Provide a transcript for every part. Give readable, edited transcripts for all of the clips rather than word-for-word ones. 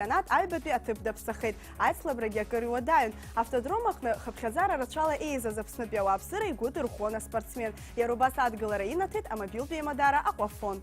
Аҩбатәи аҭыԥ даԥсахеит. Аицлабрагьы акыр иуадаҩын. Автодром аҟны хыԥхьаӡара рацәала еизаз Аԥснытәи ауааԥсыра игәы дырӷәӷәон аспортсмен. Иара убас адгылара инаҭеит амобилтә еимадара Aquafon.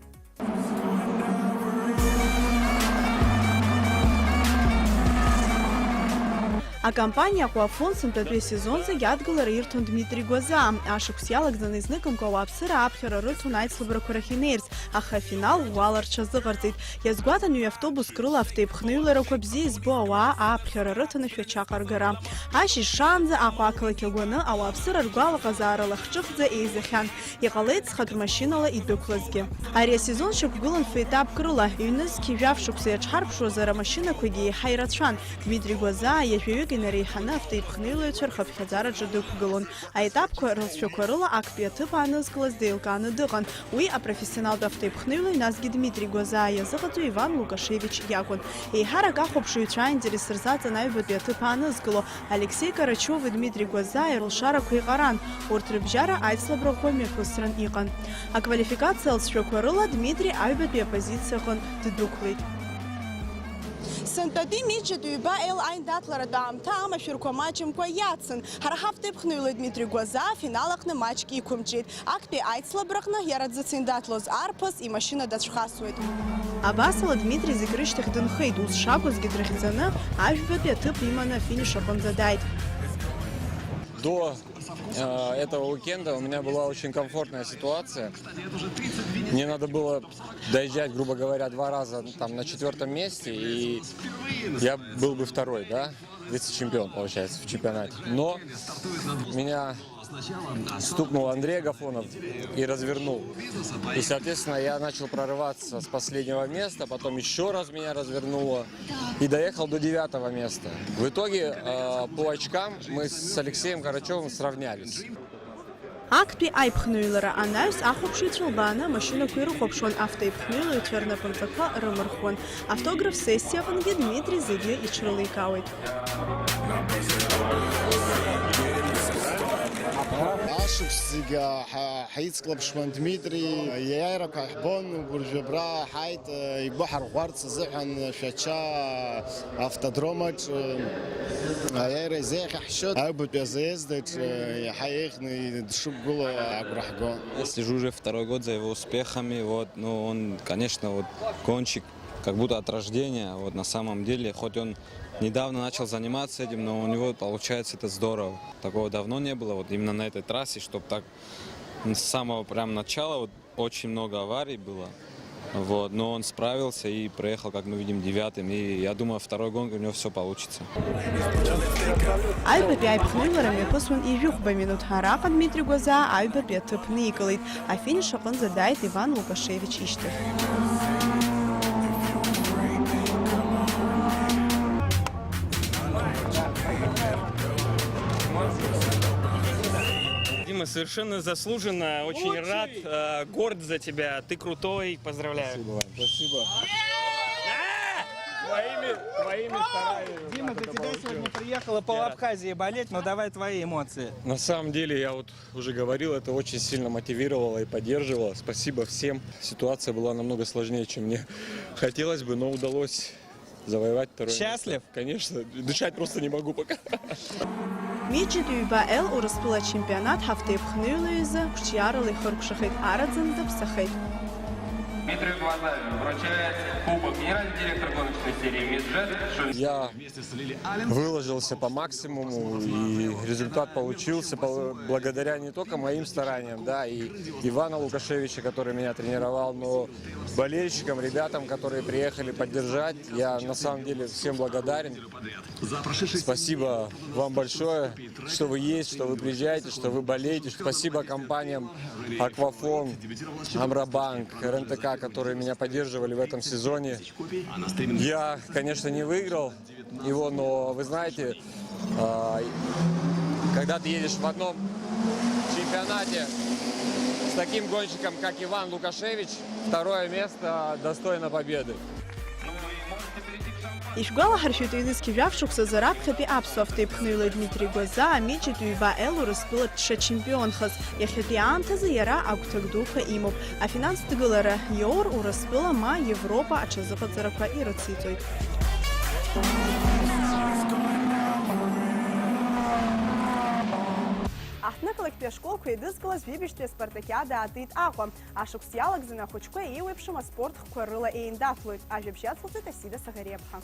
Акомпания Aquafon сынтәатәи асезонзегьы адгылара ирҭон Дмитри Гәаза. Ашықәс иалагӡаны изныкымкәа ауааԥсыра аԥхьара рыцун аицлабрақәа рахь инеирц, аха афинал уаларҽа азыҟарҵеит. Иазгәаҭан ҩ-автобуск рыла автоеиԥхныҩларақәа бзиа избо ауаа аԥхьара рыҭаны шәачаҟаргара. Ашьыжь шаанӡа Аҟәа ақалақь агәаны ауааԥсыра ргәалаҟазаара лахҿыхӡа еизахьан. Иҟалеит зхатә машьынала идәықәлазгьы. Ари асезон шьақәгылан феетапк рыла, ҩнызқь ижәаф-шықәса иаҽҳарԥшуазар амашьынақәагьы еиҳа ирацәан. Дмитри Гәаза иажәаҩык инареиҳаны автоеиԥхныҩлаҩцәа рхыԥхьаӡараҿы дықәгылон. Аетапқәа рылҵшәақәа рыла актәи аҭыԥ аанызкылаз деилкааны дыҟан. Уи апрофессионалтә автоеиԥхныҩлаҩ насгьы Дмитри Гәаза иазыҟаҵаҩ Иван Лукашевич иакәын. Еиҳарак ахәаԥшыҩцәа аинтерес рзаҵан аҩбатәи аҭыԥ аанызкыло Алексей Карачиови Дмитри Гәаза ирлшарақәа иҟаран. Урҭ рыбжьара аицлабрақәа мҩаԥысран иҟан. Аквалификациа алҵшәақәа рыла Дмитри аҩбатәи апозициа аҟны ддәықәлеит. Сынтәатәи митчатәи ҩба ел аиндаҭларатә аамҭа амашәырқәа маҷымкәа иацын. Ҳара ҳавтоеиԥхныҩлаҩ Дмитри Гәаза афинал аҟны маҷк иқәымҿиеит. Актәи аицлабраҟны иара дзыциндаҭлоз арԥыс имашьына дацәхасуеит. Абасала Дмитри зегь рышьҭахь дынхеит. Ус шакәызгьы дрыхьӡаны ажәбатәи аҭыԥ иманы афиниш аҟынӡа дааит. До этого уикенда у меня была очень комфортная ситуация. Мне надо было доезжать, грубо говоря, 2 раза там, на 4-м месте, и я был бы второй, да, вице-чемпион, получается, в чемпионате. Но меня стукнул Андрей Агафонов и развернул. И, соответственно, я начал прорываться с последнего места, потом еще раз меня развернуло и доехал до 9-го места. В итоге по очкам мы с Алексеем Карачевым сравнялись. Актәи аиԥхныҩлара анаҩс ахәаԥшыҩцәа лбааны амашьынақәа ирыхәаԥшуан, автоеиԥхныҩлаҩцәа рнапынҵақәа рымырхуан. Автограф-сессиа аҟынгьы Дмитри зегьы иҽрылеикаауеит. Ашықәс зегьы ҳаицклаԥшуан Дмитри, иааирақәа ҳбон, гәыржәабра ҳааит, игәы ҳарӷәӷәарц азыҳәан шәача автодромаҿ аиааира изеиӷьаҳшьоит. Аҩбатәи азаездаҿ иаҳа еиӷьны дшықәгыло агәра ҳгон. Я слежу уже 2-й год за его успехами. Вот, ну, он, конечно, вот, гонщик как будто от рождения. Вот, на самом деле, хоть он недавно начал заниматься этим, но у него получается это здорово. Такого давно не было, вот именно на этой трассе, чтобы так с самого прям начала вот, очень много аварий было. Вот, но он справился и проехал, как мы видим, 9-м. И я думаю, 2-й гонкой у него все получится. Аҩбатәи аиԥхныҩлара мҩаԥысуан ижәыхәба минуҭ. Араҟа Дмитри Гәаза аҩбатәи аҭыԥ никылеит. Афиниш аҟынӡа дааит Иван Лукашевич ишьҭахь. Дима, совершенно заслуженно, очень рад, горд за тебя, ты крутой, поздравляю. Спасибо, спасибо. Твоими стараниями. Дима, за тебя сегодня приехала пол Абхазии болеть, но давай твои эмоции. На самом деле, я вот уже говорил, это очень сильно мотивировало и поддерживало. Спасибо всем. Ситуация была намного сложнее, чем мне хотелось бы, но удалось завоевать 2-е место. Счастлив? Конечно, дышать просто не могу пока. Митчатәи ҩба ел Урыстәыла ачемпионат ҳавтоеиԥхныҩлаҩ изы қәҿиарала ихыркәшахеит, араӡын даԥсахеит. Дмитрию Гвозаеву вручает кубок генеральный директор гоночной серии «Мисджет». Я выложился по максимуму, и результат получился благодаря не только моим стараниям, да, и Ивана Лукашевича, который меня тренировал, но болельщикам, ребятам, которые приехали поддержать. Я на самом деле всем благодарен. Спасибо вам большое, что вы есть, что вы приезжаете, что вы болеете. Спасибо компаниям Aquafon, Амробанк, РНТК, которые меня поддерживали в этом сезоне. Я, конечно, не выиграл его, но вы знаете, когда ты едешь в одном чемпионате с таким гонщиком, как Иван Лукашевич, 2-е место достойно победы. Ишәгәалаҳаршәоит аҩнызқь ижәаф-шықәса раԥхьатәи аԥсуа автоеиԥхныҩлаҩ Дмитри Гәаза амитчатәи ҩба ел Урыстәыла дшачемпионхаз. Иахьатәи аамҭазы иара агәҭак дуқәа имоуп. Афинанстә ҭгылара иоур Урыстәыла ма Европа аҽазыҟаҵарақәа ирыциҵоит. Илахьтәи ашколқәа еидызкылаз ҩыбжьтәи аспартакиада аатит Аҟәа. Ашықәс иалагӡаны ахәыҷқәа еиуеиԥшым аспортхқәа рыла еиндаҭлоит. Ажәабжь ацылҵеит Асида Саӷариаԥҳа.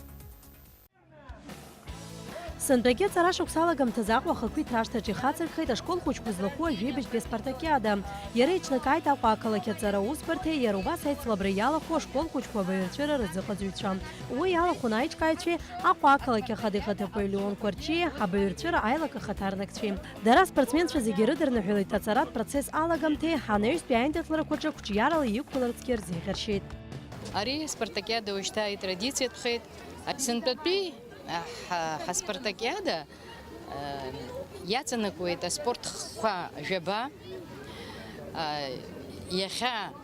Сынтәагьы ҵара шықәс алагамҭаз Аҟәа ахақәиҭра ашҭаҿ ихацырхеит ашкол хәыҷқәа злахәу ажәибжьтәи аспартакиада. Иара иҿнакааит Аҟәа ақалақь аҵара аусбарҭеи, иара убас аицлабра иалахәу ашкол хәыҷқәа абаҩрцәыра рзыҟаҵаҩцәа. Уи иалахәын аиҿкааҩцәеи, Аҟәа ақалақь ахаҭа-ихаҭақәеи Леон Кәарчиеи, абаҩрцәыра аилак ахаҭарнакцәеи. Дара аспортсменцәа зегьы рыдырныҳәалеит аҵаратә процесс алагамҭеи, анаҩстәи аиндаҭларақәа ҿы қәҿиарала иқәларцгьы рзеиӷьаршьеит. Ари аспартакиада уажәшьҭа итрадициатәхеит. Сынтәатәи ҳаспартакиада иаҵанакуеит аспортхқәа жәаба, иахьа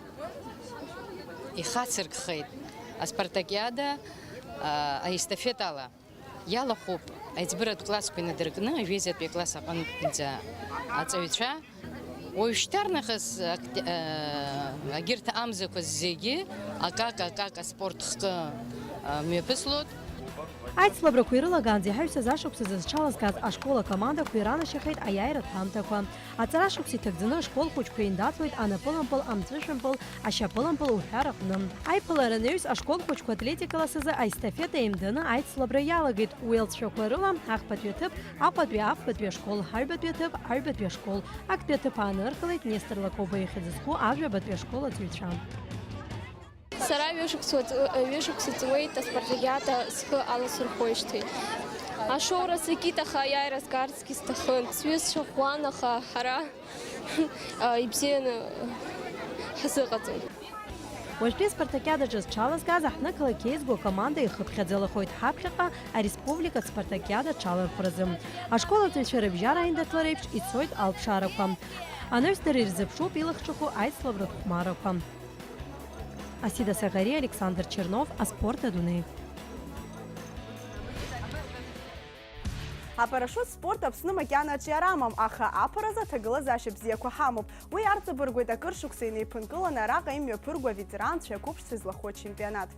ихацыркхеит аспартакиада аестафетала. Иалахәуп аиҵбыратә классқәа инадыркны ажәеизатәи акласс аҟынӡа аҵаҩцәа. Уажәшьҭарнахыс агьырҭ амзақәа зегьы акак аспортхкы мҩаԥыслоит. Аицлабрақәа ирылагаанӡа иҳаҩсыз ашықәс азы зҽалазгаз ашкол акомандақәа иранашьахьеит аиааиратә ҳамҭақәа. Аҵара ашықәс иҭагӡаны ашкол хәыҷқәа еиндаҭлоит анапылампыл, амҵәышәымпыл, ашьапылампыл уҳәа рҟны. Аиԥылара анаҩс ашкол хәыҷқәа атлетикалас азы аестафета еимданы аицлабра иалагеит. Уи алҵшәақәа рыла ахԥатәи аҭыԥ, Аҟәатәи афбатәи ашкол, ҳаҩбатәи аҭыԥ, аҩбатәи ашкол, актәи аҭыԥ ааныркылеит Нестор Лакоба иахьазызку ажәабатәи ашкол аҵаҩцәа. Сара ҩышықәса ҵуеит аспартакиада схы аласырхәуеижьҭеи. Ашоура сакит, аха аиааира згарцгьы сҭахын. Сҩызцәа ӷәӷәан, аха ҳара ибзианы ҳзыҟаҵеит. Уажәтәи аспартакиадаҿы зҽалазгаз аҳнықалақь еизгоу акоманда ихыԥхьаӡалахоит ҳаԥхьаҟа ареспубликатә спартакиада аҽалархәразы. Ашкол аҵаҩцәа рыбжьара аиндаҭлара еиԥш ицоит алԥшаарақәа. Анаҩс дара ирзыԥшуп илахҿыху аицлабратә хәмарақәа. Асида Саӷариа, Александр Чернов, Аспорт Адунеи. Апарашют спорт Аԥсны макьанаҿ иарамам, аха аԥаразы аҭагылазаашьа бзиақәа ҳамоуп. Уи арҵабыргуеит акыр шықәса инеиԥынкыланы араҟа имҩаԥырго аветеранцәа ақәыԥшцәа излахәу ачемпионат.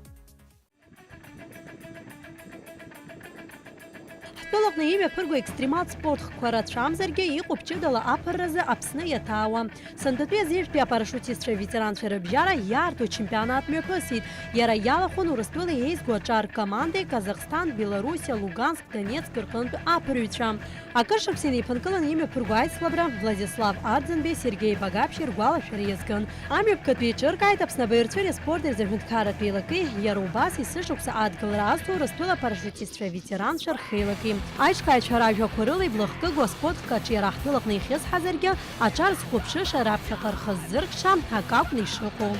Ҳтәылаҟны имҩаԥырго екстремалтә спортхқәа рацәамзаргьы иҟоуп ҷыдала аԥырразы Аԥсны иаҭаауа. Сынтәатәи азежәтәи апарашутистцәа аветеранцәа рыбжьара иаарту ачемпионат мҩаԥысит. Иара иалахәын Урыстәыла еизгоу аҿар командеи Казахстан, Белоруссиа, Луганск, Донецк рҟынтә аԥырҩцәа. Акыр шықәса инеиԥынкыланы имҩаԥырго аицлабра Владислав Арӡынбеи, Сергеи Багаԥшьи ргәалашәара иазкын. Амҩаԥгатәи иҿыркааит Аԥсны абаҩрцәеи аспорти рзырҳәынҭқарратәи еилаки, иара убас есышықәса адгылара азҭо Урыстәыла апарашутистцәа аветеранцәа рхеилаки. Аиҿкааҩцәа ражәақәа рыла иблахкыгоу аспортхк аҿы иара ҳтәылаҟны ихьызҳазаргьы, аҿар зқәыԥшыша раԥхьаҟа рхы-ззыркша ак акәны ишыҟоу.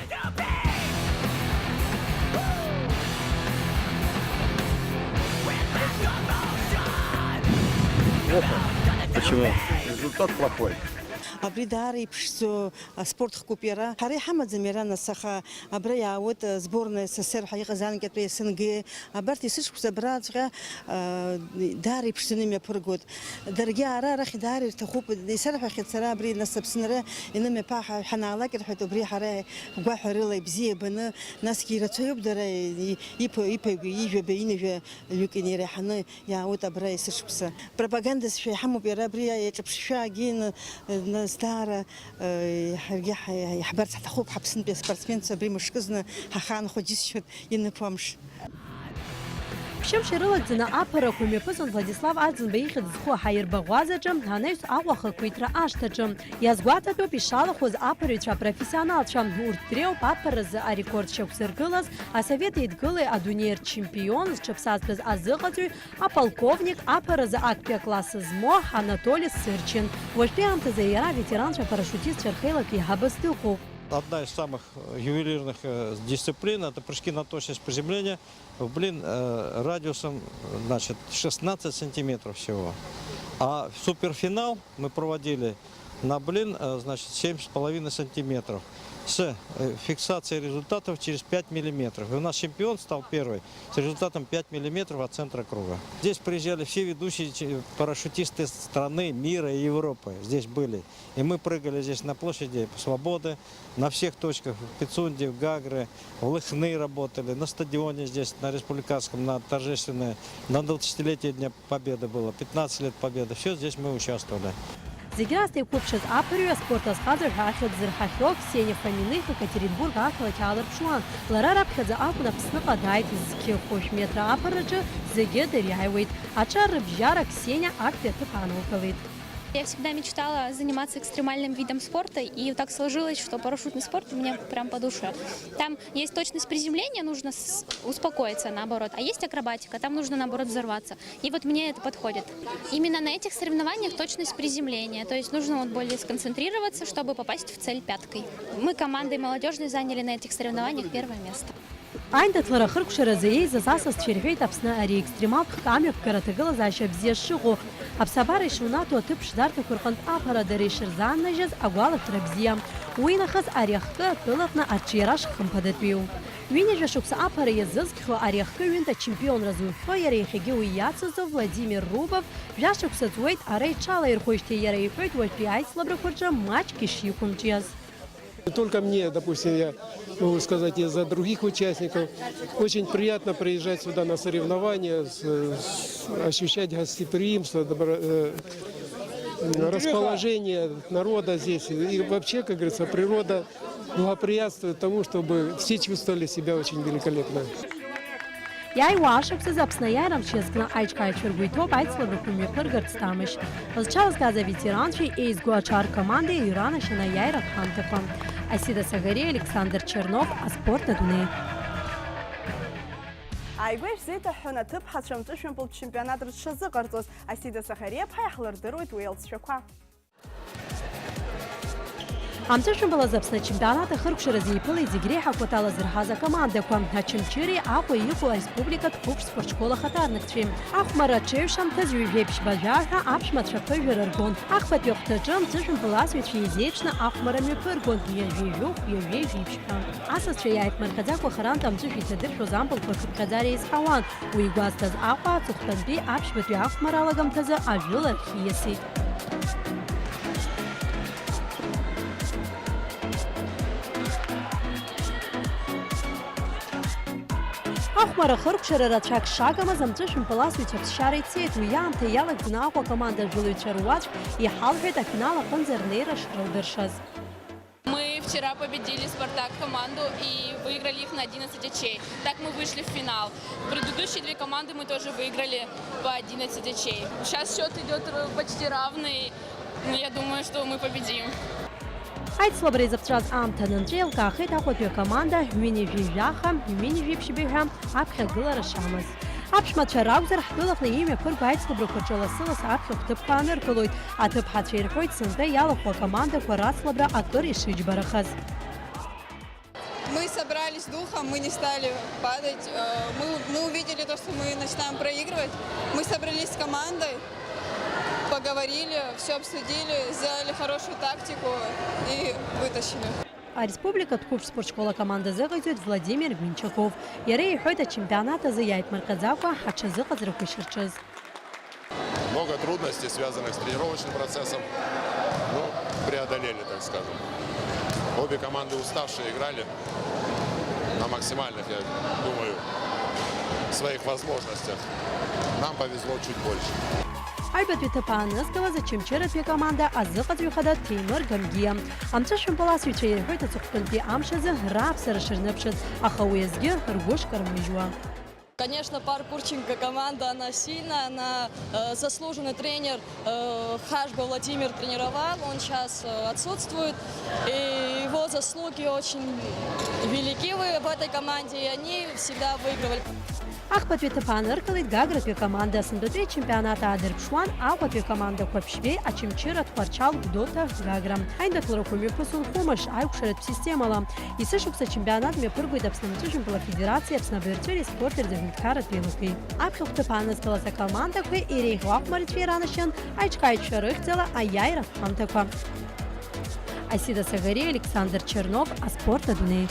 Почему? Результат плохой. Абри даара иԥшӡоу аспортхқәоуп иара. Ҳара иҳамаӡам иара нас, аха абра иаауеит зборна СССР ҳәа иҟаз анкьатәи СНГ. Абарҭ есышықәса абраҵәҟьа даара иԥшӡаны имҩаԥыргоит. Даргьы ара арахь даара ирҭахуп. Исарҳәахьеит сара абри нас Аԥсынра инымҩаԥааҳа ҳанаалак ирҳәоит убри ҳара ҳгәаҳәа рыла ибзиа баны, насгьы ирацәаҩуп дара иԥаҩгьы, ижәаба, инажәа ҩык инеираҳаны иаауеит абра есышықәса. Пропагандасшәа иҳамоуп иара абри иаҿыԥшшәаагьы даара ҳаргьы иаҳбарц ҳҭахуп ҳаԥсынтәи аспортсменцәа абри мышкызны ҳахаанхо џьысшьоит иныԥо амш. Ԥшьымш ирылагӡаны аԥарақәа мҩаԥысын Владислав Арӡынба ихьӡ зху аҳаирбаӷәаз аҿы, анаҩс Аҟәа ахақәиҭра ашҭаҿы. Иазгәаҭатәуп ишалахәыз аԥырҩцәа апрофессионалцәа. Урҭ дреиуп аԥаразы арекорд шьақәзыргылаз асовет еидгылеи адунеи рчемпион зҽыԥсазтәыз азыҟаҵаҩ аполковник аԥаразы актәи акласс змоу Анатолий Сырчин. Уажәтәи аамҭазы иара аветеранцәа апарашютистцәа рхеилак иҳабыс дыҟоуп. Одна из самых ювелирных дисциплин – это прыжки на точность приземления в блин радиусом, значит, 16 сантиметров всего. А суперфинал мы проводили на блин, значит, 7,5 сантиметров с фиксацией результатов через 5 миллиметров. И у нас чемпион стал первый с результатом 5 миллиметров от центра круга. Здесь приезжали все ведущие парашютисты страны, мира и Европы. Здесь были. И мы прыгали здесь на площади Свободы, на всех точках, в Пицунде, в Гагре, в Лыхны работали, на стадионе здесь, на Республиканском, на торжественное, на 20-летие Дня Победы было, 15 лет Победы. Все здесь мы участвовали. Зегьы рас теиқәыԥшыз аԥырҩы аспорт азҟазара ҳәа ахьӡ зырҳахьоу Ксениа Фоминых Екатеринбург ақалақь аалырԥшуан. Лара раԥхьаӡа акәын Аԥсныҟа дааит зқьы-хәышә метра аԥырраҿы зегьы дыриааиуеит. Аҿар рыбжьара Ксениа актәи аҭыԥ аанылкылеит. Я всегда мечтала заниматься экстремальным видом спорта, и так сложилось, что парашютный спорт мне прям по душе. Там есть точность приземления, нужно успокоиться, наоборот, а есть акробатика, там нужно, наоборот, взорваться. И вот мне это подходит. Именно на этих соревнованиях точность приземления, то есть нужно вот более сконцентрироваться, чтобы попасть в цель пяткой. Мы командой молодежной заняли на этих соревнованиях первое место. Аиндаҭлара ахыркәшаразы еизаз асасцәа ирҳәеит Аԥсны ари екстремалтә амҩаԥгара аҭагылазаашьа бзиа шыҟоу. Аԥсабара ишунаҭо аҭыԥ ԥшӡарҭақәа рҟынтә аԥара дара ишырзааннажьыз агәаларҭара бзиа. Уи нахыс ари ахкы атәылаҟны арҿиара шхымԥадатәиу. Ҩынҩажәа шықәса аԥара иазызкхьоу ари ахкы ҩынтә ачемпионра зуҳәо иара иахьагьы уи иацызҵо Владимир Рубов жәашықәса ҵуеит ара иҽалаирхәыжьҭеи иара иҳәоит уажәтәи аицлабрақәа рҿы маҷк ишиқәымҿиаз. Только мне, допустим, я могу сказать и за других участников, очень приятно приезжать сюда на соревнования, ощущать гостеприимство, расположение народа здесь. И вообще, как говорится, природа благоприятствует тому, чтобы все чувствовали себя очень великолепно. Иааиуа ашықәсазы Аԥсны аиааирамч иазкны аиҿкааҩцәа ргәы аицлабрақәа мҩаԥыргарц ҭамышь. Зҽалазгаз аветеранцәа еизго аҿар командеи иранашьаны аиааира ҳамҭақәа. Асида Сагариа, Александр Чернов, аспорт адунеи. Ааигәа ишәзеиҭаҳәҳәон аҭыԥҳацәа амҵәышәымпылтә чемпионат рыҽшазыҟарҵоз. Асида Сахариаԥҳа иаҳлырдыруеит уи алҵшәақәа. Амҵәышәымпыл Аԥсны ачемпионат ахыркәшаразы иԥылеит зегь реиҳа акәатала зырҳаз акомандақәа. Ачымчыреи Аҟәа иҟоу ареспубликатә қәыԥш спортшкол ахаҭарнакцәеи. Ахәмара аҽеиҩшамҭаз ҩажәеиԥшьба жәаҳәа аԥшәмацәа ԥыжәара ргон. Ахԥатәи ахәҭаҿы амҵәышәымпыл асҩацәа еизеиԥшны ахәмара мҩаԥыргон. Ҩажәеижәух, ҩажәеижәеиԥшьба. Асасцәа иааиԥмырҟьаӡакәа харантә амҵәышә иҭадыршәоз ампылқәа рхыԥхьаӡара еизҳауан. Уи игәазҭаз Аҟәа аҵыхәтәантәи аԥшьбатәи ахәмара алагамҭазы ажәыларахь ииасит. Ахәмара ахыркәшара рацәак шагамыз амҵәышәымпыл асҩцәа ԥсшьара ицеит. Уи аамҭа иалагӡаны Аҟәа акоманда ажәылаҩцәа руаӡәк иҳалҳәеит афинал аҟынӡа рнеира шрылдыршаз. Мы вчера победили «Спартак» команду и выиграли их на 11 очей. Так мы вышли в финал. Предыдущие две команды мы тоже выиграли по 11 очей. Сейчас счет идет почти равный, но я думаю, что мы победим. Аицлабра изаԥҵәаз аамҭа анынҿеилкаахеит Аҟәатәи акоманда ҩынҩажәижәаха, ҩынҩажәеиԥшьбаҩҳәа аԥхьагылара шамаз. Аԥшәмацәа ракәзар ҳтәылаҟны имҩаԥырго аицлабрақәа рҿы лассы-лассы аԥхьа хәҭыԥқәа ааныркылоит. Аҭыԥҳацәа ирҳәоит сынтәа иалахәу акомандақәа рацлабра акыр ишыџьбарахаз. Мы собрались духом, мы не стали падать. Мы увидели то, что мы начинаем проигрывать. Мы собрались с командой, поговорили, все обсудили, сделали хорошую тактику и вытащили. Ареспубликатә қәыԥш спортшкол акомандазы ҟаиҵоит Владимир Минчаков. Иара иҳәоит ачемпионат азы иааиԥмырҟьаӡакәа ҳаҽазыҟаҵарақәа ишырҿыз. Много трудностей, связанных с тренировочным процессом, но преодолели, так скажем. Обе команды уставшие играли на максимальных, я думаю, своих возможностях. Нам повезло чуть больше. Аҩбатәи ҭыԥ аанызкылаз ачымчыратәи акоманда азыҟаҵаҩ хада Ҭемыр Гамгиа. Амҵәышәымпыл асҩцәа ирҳәоит аҵыхәтәантәи амш азы раԥсара шырныԥшыз, аха уи азгьы ргәы шкармыжьуа. Конечно, пар Пурченко команда, она сильная, она заслуженный тренер. Хашба Владимир тренировал, он сейчас отсутствует. И его заслуги очень велики в этой команде, и они всегда выигрывали. Ахԥатәи ҭыԥ ааныркылеит Гагратәи акоманда. Асынтәатәи ачемпионат аадырԥшуан Аҟәатәи акомандақәа ԥшьбеи ачымчыратәқәа Рчал, Гәдоуҭа, Гагра. Аиндаҭларақәа мҩаԥысуан Хәымыш аиқәшаратә системала. Есышықәса ачемпионат мҩаԥыргоит Аԥсны амҵәышәымпыл афедерациа, Аԥсны абаҩртәыреи спортырӡа аҳәынҭқарратә еилыкеи. Аԥхьа хәҭыԥ аанызкылаз акомандақәа иреиӷьу ахәмарацәа иранашьан аиҿкааҩцәа рыхьӡала аиааиратә ҳамҭақәа. Асида Сагариа, Александр Чернов, аспорт адунеи.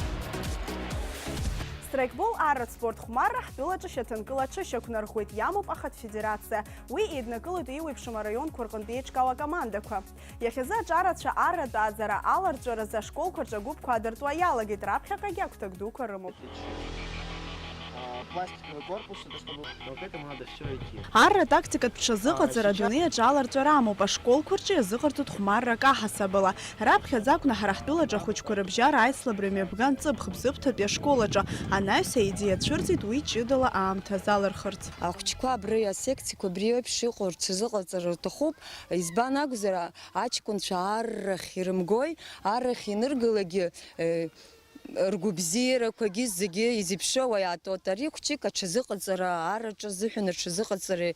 Страйкбол арратә спорт хәмарра ҳтәылаҿы шьаҭанкылаҿы шьақәнархәеит иамоуп ахатә федерациа. Уи еиднакылоит иуеиԥшым араионқәа рҟынтә еиҿкаау акомандақәа. Иахьазы аҿарацәа арратә ааӡара аларҵәаразы ашколқәа рҿы агәыԥқәа аадыртуа иалагеит. Раԥхьаҟагьы агәҭак дуқәа рымоуп. пластиковый корпус, это чтобы вот к этому надо все идти. Арра тактикат пшазыҟаҵара адунеи аҿы аларҵәара амоуп, ашколқәа рҿы иазыҟарҵоит хәмаррак аҳасабала. Раԥхьаӡа акәны ҳара ҳтәылаҿы ахәыҷқәа рыбжьара аицлабра имҩаԥган ҵыԥх Бзыԥҭатәи ашкол аҿы. Анаҩс аидеиа цәырҵит уи ҷыдала аамҭа азалырхырц. Ахәыҷқәа абри асекциақәа абри еиԥш иҟоу рҽазыҟаҵара рҭахуп. Избан акәзар, аҷкәынцәа аррахь ирымгои, аррахь иныргылагьы ргәыбзиарақәагьы зегьы изыԥшыуа иаатуеит. Ари хәҷык аҽазыҟаҵара, араҿы азыҳәан аҽазыҟаҵара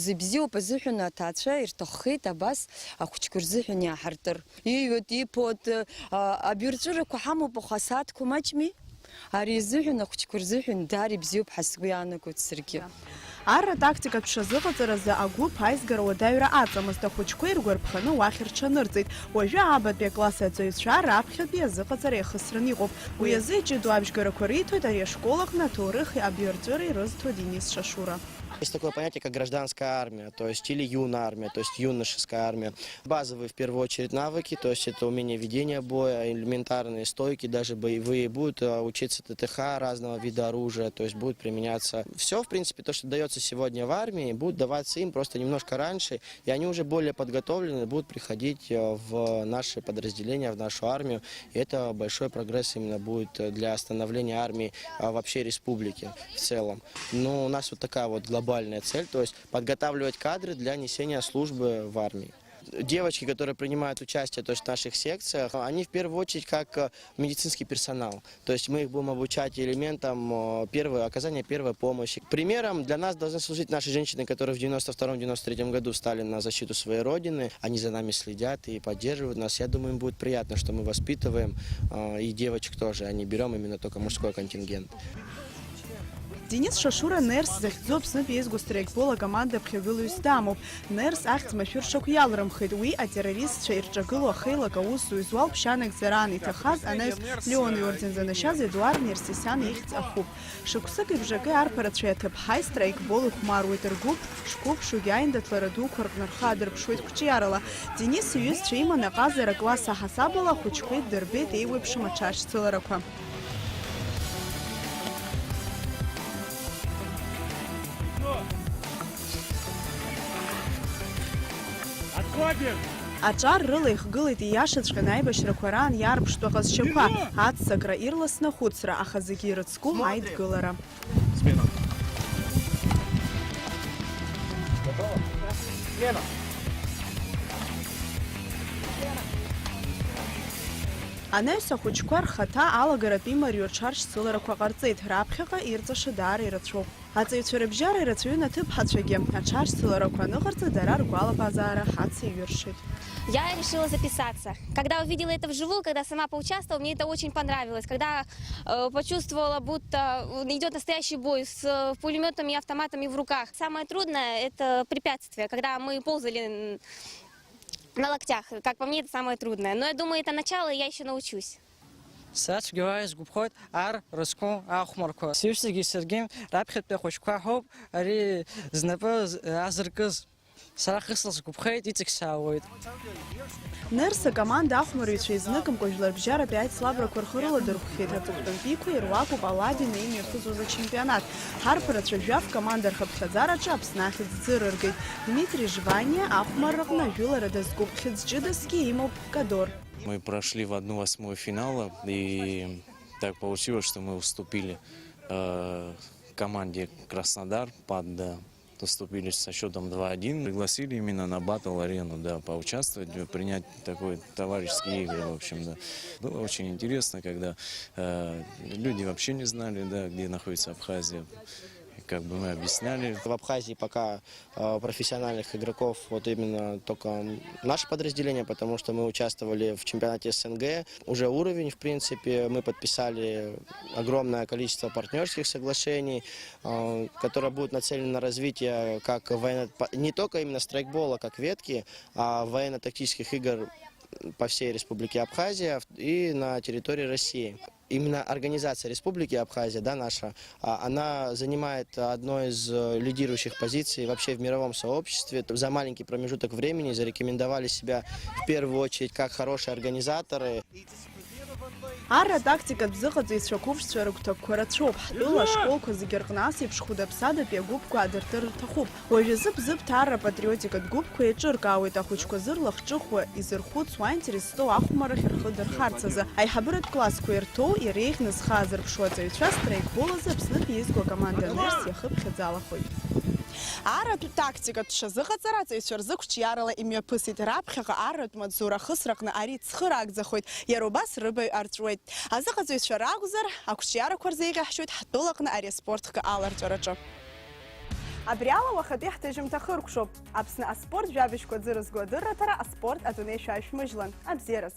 зыбзиоуп азыҳәан аҭаацәа ирҭаххеит абас ахәҷқәа рзыҳәан иааҳартыр. Иҩуеит, иԥоит, абирҵәырақәа ҳамоуп, аха асааҭқәа маҷми. Ари азыҳәан ахәҷқәа рзыҳәан даара ибзиоуп ҳәа сгәы иаанагоит саргьы. Арра тактикатә пшазыҟаҵаразы агәыԥ аизгара уадаҩра аҵамызт, ахәыҷқәа иргәарԥханы уахь рҽанырҵеит. Уажәы абатәи акласс аҵаҩцәа раԥхьатәи азыҟаҵара иахысраны иҟоуп. Уи азы иҷыдоу абжьгарақәа риҭоит ари ашкол аҟны аҭоурыхи абиарҵәыреи ирызҭо Денис Шашура. Есть такое понятие, как гражданская армия, то есть или юная армия, то есть юношеская армия. Базовые, в первую очередь, навыки, то есть это умение ведения боя, элементарные стойки, даже боевые. Будут учиться ТТХ разного вида оружия, то есть будет применяться все, в принципе, то, что дается сегодня в армии, будет даваться им просто немножко раньше, и они уже более подготовлены, будут приходить в наши подразделения, в нашу армию. И это большой прогресс именно будет для становления армии вообще республики в целом. Но у нас вот такая вот глобальная цель, то есть подготавливать кадры для несения службы в армии. Девочки, которые принимают участие в наших секциях, они в первую очередь как медицинский персонал. То есть мы их будем обучать элементам оказания первой помощи. Примером для нас должны служить наши женщины, которые в 92-93 году встали на защиту своей родины. Они за нами следят и поддерживают нас. Я думаю, им будет приятно, что мы воспитываем и девочек тоже, а не берем именно только мужской контингент. Денис Шашура нерс захьӡо Аԥснытәи еизгоу стрейкбол акоманда ԥхьагылаҩыс дамоуп. Нерс ахьӡ машәыршақә иалрымхеит. Уи атеррористцәа ирҿагылоу ахеилак аусу изуал ԥшьанагӡаран иҭахаз анаҩс Леон иорден занашьаз Едуард Нерсисиан ихьӡ ахуп. Шықәсык ибжаки арԥарацәа иаҭыԥҳа истрейкбол ихәмаруеит ргәыԥ шқәыԥшугьы аиндаҭлара дуқәа рҟны рхы адырԥшуеит қәҿиарала. Денис иҩызцәа иман аҟазара класс аҳасабала ахәыҷқәа иддырбеит еиуеиԥшым аҽашьцыларақәа. Аҿар рыла ихгылеит ииашаҵәҟьаны аибашьрақәа раан иаарԥштәу аҟазшьақәа, аццакра, ирласны ахәыцра, аха зегьы ирыцкуп аидгылара. Анаҩс ахәыҷқәа рхаҭа алагаратәи имариоу аҽаршьцыларақәа ҟарҵеит, раԥхьаҟа ирҵаша даара ирацәоуп. Аҵаҩцәа рыбжьара ирацәаҩын аҭыԥҳацәагьы, аҽаршьцыларақәа аныҟарҵа дара ргәалаҟазаара ҳацеиҩыршеит. Я решила записаться. Когда увидела это вживую, когда сама поучаствовала, мне это очень понравилось. Когда почувствовала, будто идет настоящий бой с пулеметами и автоматами в руках. Самое трудное – это препятствие, когда мы ползали на локтях. Как по мне, это самое трудное. Но я думаю, это начало, и я еще научусь. Сацгивай сгубхойт ар рыскун ахмарко. Сивсиги Сергей рапхетпе хошква хоп ари знапы азыркыз сарахысл сгубхойт итиксауит. Нерс акоманда ахәмарыҩцәа изныкымкәа жәларбжьаратәи аицлабрақәа рхы рыладырхәхеит. Аҵыхәтәантәиқәа ируакуп аладина имҩаԥызоз ачемпионат. Ҳарԥарацәа жәаф команда рхыԥхьаӡараҿы Аԥсны ахьӡ ӡырыргеит. Дмитрий Жваниа ахәмарраҟны ажәылара дазкуп, хьӡ ҷыдасгьы имоуп Кадор. Мы прошли в 1/8 финала, и так получилось, что мы уступили команде Краснодар, уступили со счетом 2-1. Пригласили именно на батл-арену, да, поучаствовать, принять такой товарищеские игры, в общем, да. Было очень интересно, когда люди вообще не знали, да, где находится Абхазия. Как бы мы объясняли. В Абхазии пока профессиональных игроков вот именно только наше подразделение, потому что мы участвовали в чемпионате СНГ. Уже уровень, в принципе, мы подписали огромное количество партнерских соглашений, которые будут нацелены на развитие как не только именно страйкбола, как ветки, а военно-тактических игр по всей Республике Абхазия и на территории России. Именно организация Республики Абхазия, да, наша, она занимает одну из лидирующих позиций вообще в мировом сообществе. За маленький промежуток времени зарекомендовали себя в первую очередь как хорошие организаторы. Арратә тактикатә бзыҟаҵаҩцәа қәыԥшцәа рыгәҭакқәа рацәоуп. Ҳтәыла ашколқәа зегьы рҟны еиԥш хәыда-ԥсадатәи агәыԥқәа аадыртыр рҭахуп. Уажәазы бзыԥҭа арра-патриотикатә гәыԥқәа еиҿыркаауеит ахәыҷқәа зырлахҿыхуа, изырхәыцуа аинтерес зҵоу ахәмаррахь рхы дырхарц азы. Аиҳабыратә классқәа ирҭоу, иреиӷьны зхы азырԥшуа аҵаҩцәа страйкбол азы Аԥснытә иеизго акоманда Нырс иахыԥхьаӡалахоит. Арратә тактикатә шазыҟаҵара аҵаҩцәа рзы қәҿиарала имҩаԥысит. Раԥхьаҟа арратә маҵзура ахысраҟны ари цхыраагӡахоит, иара убас рыбаҩ арҵәуеит. Азыҟаҵаҩцәа ракәзар, ақәҿиарақәа рзеиӷьаҳшьоит ҳтәылаҟны ари аспортқәа аларҵәараҿы. Абри ала уахатәи ҳҭыжьымҭа хыркәшоуп. Аԥсны аспорт жәабжьқәа дзырызго адырраҭара аспорт адунеи шәаҩшәмыжьлан. Абзиараз!